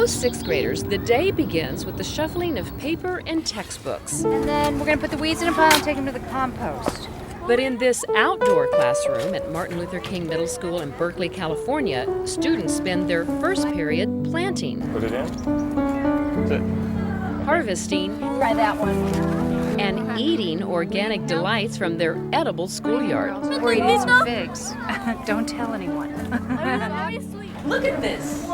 most sixth graders, the day begins with the shuffling of paper and textbooks. And then we're going to put the weeds in a pile and take them to the compost. But in this outdoor classroom at Martin Luther King Middle School in Berkeley, California, students spend their first period planting. Put it in. That's it. Harvesting. Try that one. And eating organic delights from their edible schoolyard. We're eating some figs. Don't tell anyone. Look at this.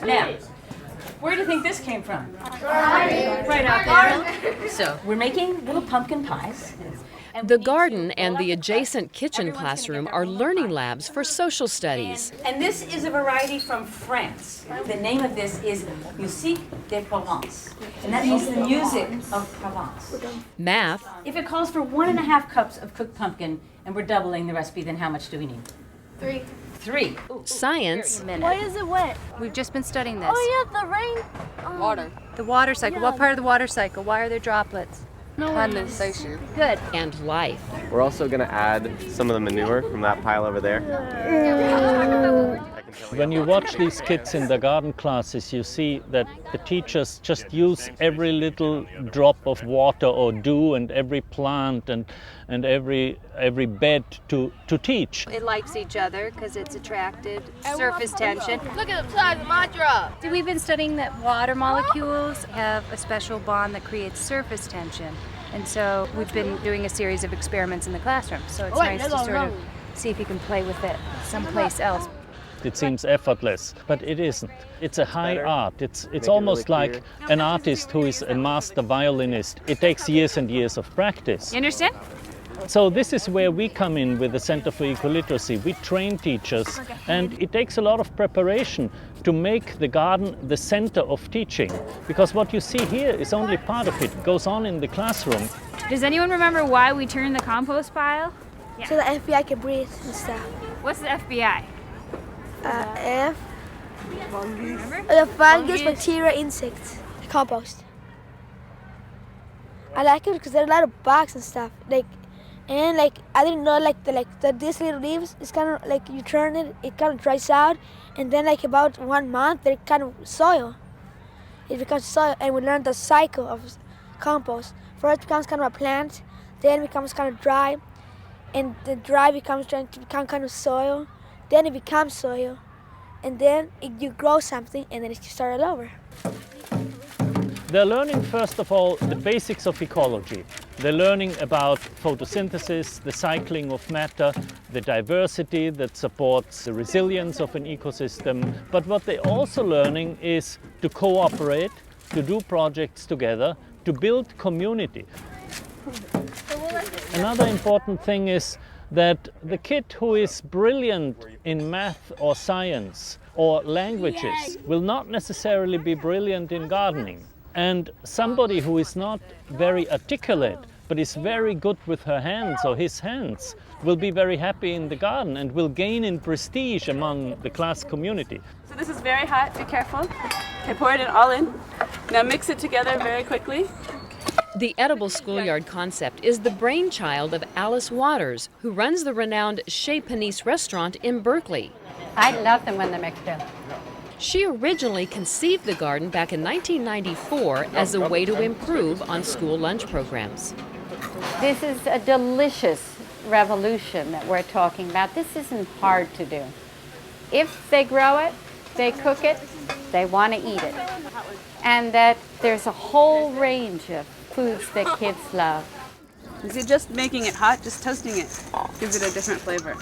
Now, where do you think this came from? Right out there. So, we're making little pumpkin pies. The garden and the adjacent kitchen classroom are learning labs for social studies. And this is a variety from France. The name of this is Musique de Provence. And that means the music of Provence. Math. If it calls for 1.5 cups of cooked pumpkin and we're doubling the recipe, then how much do we need? 3. Science. Why is it wet? We've just been studying this. Oh yeah, the rain. Water. The water cycle. What part of the water cycle? Why are there droplets? Condensation. Good. And life. We're also going to add some of the manure from that pile over there. When you watch these kids in the garden classes, you see that the teachers just use every little drop of water or dew and every plant and every bed to teach. It likes each other because it's attracted. Surface tension. Look at the size of my drop. So we've been studying that water molecules have a special bond that creates surface tension. And so we've been doing a series of experiments in the classroom. So it's nice to sort of see if you can play with it someplace else. It seems effortless, but it isn't. It's a high art. It's almost like an artist who is a master violinist. It takes years and years of practice. You understand? So this is where we come in with the Center for Ecoliteracy. We train teachers, and it takes a lot of preparation to make the garden the center of teaching, because what you see here is only part of it. It goes on in the classroom. Does anyone remember why we turned the compost pile? Yeah. So the FBI can breathe and stuff. What's the FBI? The fungus, bacteria, insects. Compost. I like it because there are a lot of bugs and stuff. I didn't know these little leaves. It's kind of like you turn it, it kind of dries out, and then about 1 month they're kind of soil. It becomes soil, and we learned the cycle of compost. First it becomes kind of a plant, then it becomes kind of dry, and the dry becomes trying to become kind of soil. Then it becomes soil, and then you grow something, and then it starts all over. They're learning, first of all, the basics of ecology. They're learning about photosynthesis, the cycling of matter, the diversity that supports the resilience of an ecosystem. But what they're also learning is to cooperate, to do projects together, to build community. Another important thing is that the kid who is brilliant in math or science or languages will not necessarily be brilliant in gardening. And somebody who is not very articulate but is very good with her hands or his hands will be very happy in the garden and will gain in prestige among the class community. So this is very hot, be careful. Okay, pour it all in. Now mix it together very quickly. The edible schoolyard concept is the brainchild of Alice Waters, who runs the renowned Chez Panisse restaurant in Berkeley. I love them when they're mixed in. She originally conceived the garden back in 1994 as a way to improve on school lunch programs. This is a delicious revolution that we're talking about. This isn't hard to do. If they grow it, they cook it, they want to eat it. And that there's a whole range of foods that kids love. Is it just making it hot? Just toasting it gives it a different flavor.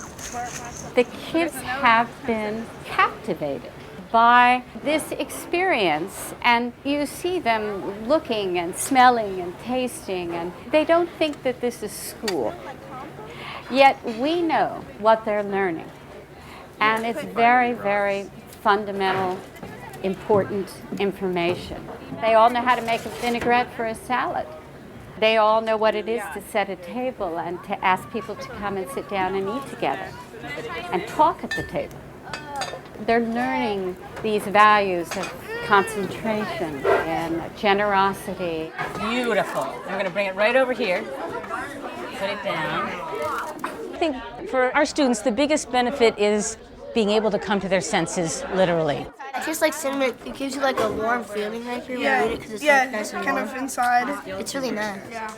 The kids have been captivated by this experience, and you see them looking and smelling and tasting, and they don't think that this is school. Yet we know what they're learning, and it's very, very fundamental, important information. They all know how to make a vinaigrette for a salad. They all know what it is to set a table and to ask people to come and sit down and eat together and talk at the table. They're learning these values of concentration and generosity. Beautiful. And we're going to bring it right over here. Put it down. I think for our students, the biggest benefit is being able to come to their senses literally. It tastes like cinnamon. It gives you like a warm feeling right here when you eat it because it's like nice and warm. Kind of inside. It's really nice. Yeah.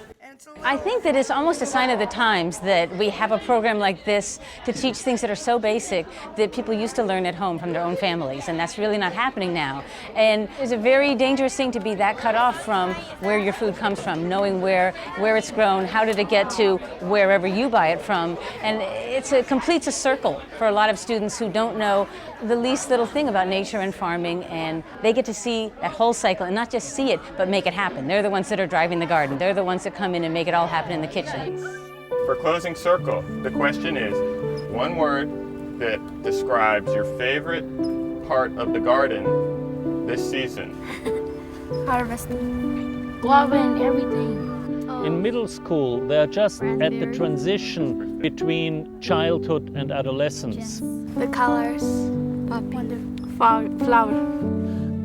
I think that it's almost a sign of the times that we have a program like this to teach things that are so basic that people used to learn at home from their own families, and that's really not happening now. And it's a very dangerous thing to be that cut off from where your food comes from, knowing where it's grown, how did it get to wherever you buy it from. And it completes a circle for a lot of students who don't know the least little thing about nature and farming, and they get to see that whole cycle and not just see it, but make it happen. They're the ones that are driving the garden. They're the ones that come in and make it all happen in the kitchen. For closing circle, the question is one word that describes your favorite part of the garden this season. Harvesting. Guava and everything. In middle school, they're just at the transition between childhood and adolescence. The colors. Flower.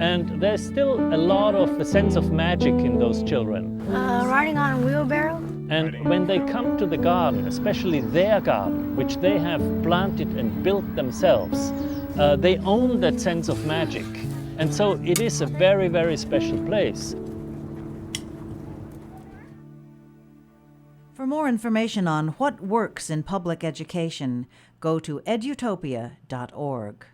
And there's still a lot of the sense of magic in those children. Riding on a wheelbarrow. And when they come to the garden, especially their garden, which they have planted and built themselves, they own that sense of magic. And so it is a very, very special place. For more information on what works in public education, go to edutopia.org.